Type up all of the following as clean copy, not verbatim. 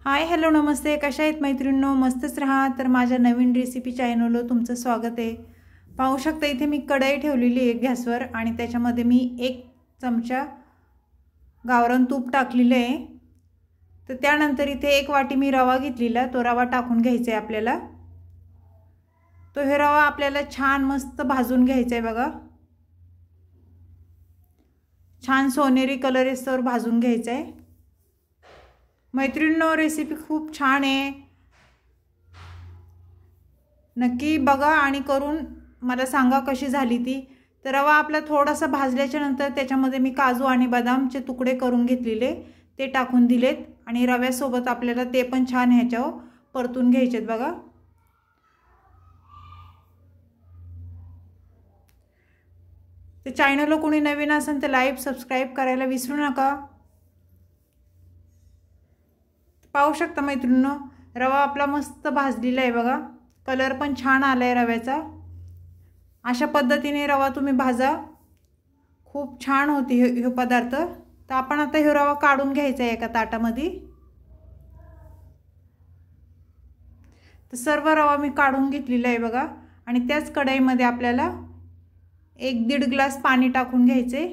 Hi hello नमस्ते, कशा आहेत मैत्रिणींनो? मस्तच राहा. तर माझ्या नवीन रेसिपी चॅनलवर तुमचं स्वागत आहे. पाहू शकता इथे मी कढई ठेवलेली आहे गॅसवर आणि त्याच्यामध्ये मी 1 चमचा गावरान तूप टाकलेलं आहे. तर त्यानंतर इथे 1 वाटी मी रवा घेतलेला, तो रवा टाकून घ्यायचा आहे आपल्याला. तो हे रवा आपल्याला छान मस्त भाजून घ्यायचा आहे बघा. छान सोनेरी कलर येस्तोवर भाजून घ्यायचा आहे. मैत्रिणींनो, रेसिपी खूप छान आहे, नक्की बघा आणि करून मला सांगा कशी झाली ती. तर रवा आपला थोडासा भाजल्याच्या नंतर त्याच्यामध्ये मी काजू आणि बदामचे तुकडे करून घेतलेले ते टाकून दिलेत आणि रव्यासोबत आपल्याला ते पण छान ह्याच्यावर परतून घ्यायचेत बघा. तर चॅनलला कोणी नवीन असेल तर लाईक सबस्क्राईब करायला विसरू नका. पाहू शकता मैत्रिणींनो, रवा आपला मस्त भाजलेला आहे बघा. कलर पण छान आलाय रव्याचा. अशा पद्धतीने रवा तुम्ही भाजा, खूप छान होती हे पदार्थ. तर आपण आता हे रवा काढून घ्यायचा आहे एका ताटामध्ये. तर सर्व रवा मी काढून घेतलेला आहे बघा आणि त्याच कढईमध्ये आपल्याला 1-1.5 ग्लास पाणी टाकून घ्यायचे.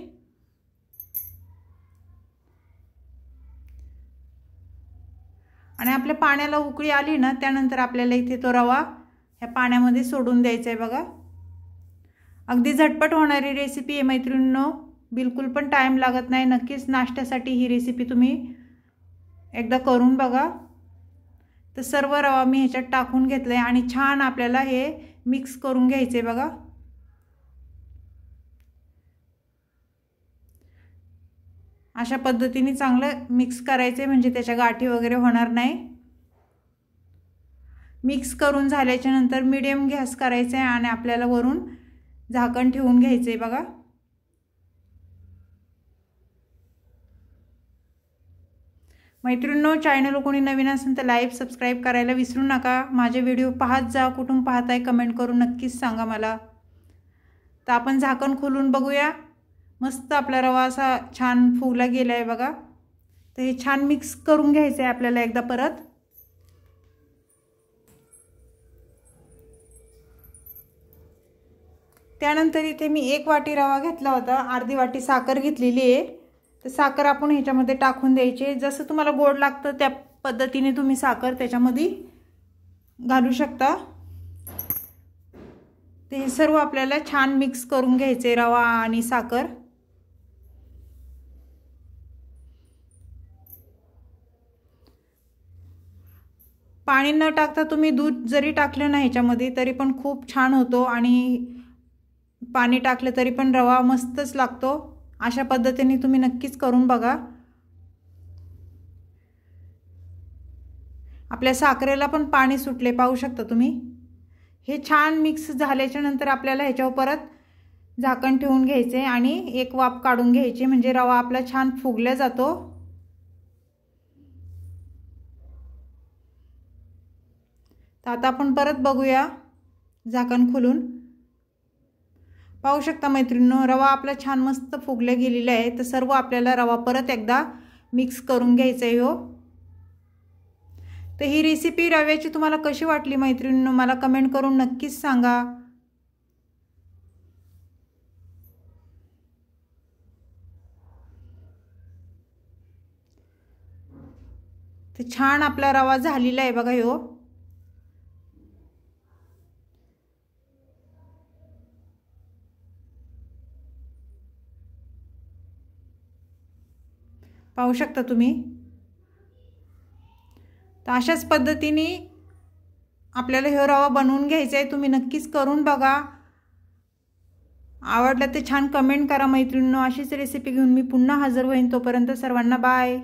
आणि आपल्या पाण्याला उकळी आली ना, त्यानंतर आपल्याला इथे तो रवा ह्या पाण्यामध्ये सोडून द्यायचा आहे बघा. अगदी झटपट होणारी रेसिपी आहे मैत्रिणींनो, बिलकुल पण टाइम लागत नाही. नक्कीच नाश्त्यासाठी ही रेसिपी तुम्ही एकदा करून बघा. तर सर्व रवा मी ह्याच्यात टाकून घेतलाय आणि छान आपल्याला हे मिक्स करून घ्यायचे बघा. अशा पद्धतीने चांगलं मिक्स करायचे म्हणजे त्याच्या गाठी वगैरे होणार नाही. मिक्स करून झाल्याच्या नंतर मीडियम गॅस करायचा आहे आणि आपल्याला वरून झाकण ठेवून घ्यायचं आहे बघा. मैत्रिणींनो, चॅनल कोणी नवीन असेल तर लाईक सबस्क्राईब करायला विसरू नका. माझे व्हिडिओ पाहत जा, कुठून पाहताय कमेंट करून नक्कीच सांगा मला. तर आपण झाकण खोलून बघूया. मस्त आपला रवा असा छान फुगला गेला आहे बघा. तर हे छान मिक्स करून घ्यायचं आहे आपल्याला एकदा परत. त्यानंतर इथे मी 1 वाटी रवा घेतला होता, अर्धी वाटी साखर घेतलेली आहे. तर साखर आपण ह्याच्यामध्ये टाकून द्यायची. जसं तुम्हाला गोड लागतं त्या पद्धतीने तुम्ही साखर त्याच्यामध्ये घालू शकता. ते हे सर्व आपल्याला छान मिक्स करून घ्यायचे, रवा आणि साखर. पाणी न टाकता तुम्ही दूध जरी टाकलं ना ह्याच्यामध्ये तरी पण खूप छान होतो आणि पाणी टाकलं तरी पण रवा मस्तच लागतो. अशा पद्धतीने तुम्ही नक्कीच करून बघा. आपल्या साखरेला पण पाणी सुटले, पाहू शकता तुम्ही. हे छान मिक्स झाल्याच्या नंतर आपल्याला ह्याच्यावर परत झाकण ठेवून घ्यायचे आणि 1 वाफ काढून घ्यायची म्हणजे रवा आपला छान फुगला जातो. तर आता आपण परत बघूया झाकण खोलून. पाहू शकता मैत्रिणींनो, रवा आपला छान मस्त फुगला गेलेला आहे. तर सर्व आपल्याला रवा परत एकदा मिक्स करून घ्यायचा आहे हो. तर ही रेसिपी रव्याची तुम्हाला कशी वाटली मैत्रिणींनो, मला कमेंट करून नक्कीच सांगा. तर छान आपला रवा झालेला आहे बघा हो. पाहू शकता तुम्ही. तर अशाच पद्धतीने आपल्याला हे रवा बनवून घ्यायचा आहे. तुम्ही नक्कीच करून बघा. आवडलं तर छान कमेंट करा मैत्रिणींनो. अशीच रेसिपी घेऊन मी पुन्हा हजर होईन. तोपर्यंत सर्वांना बाय.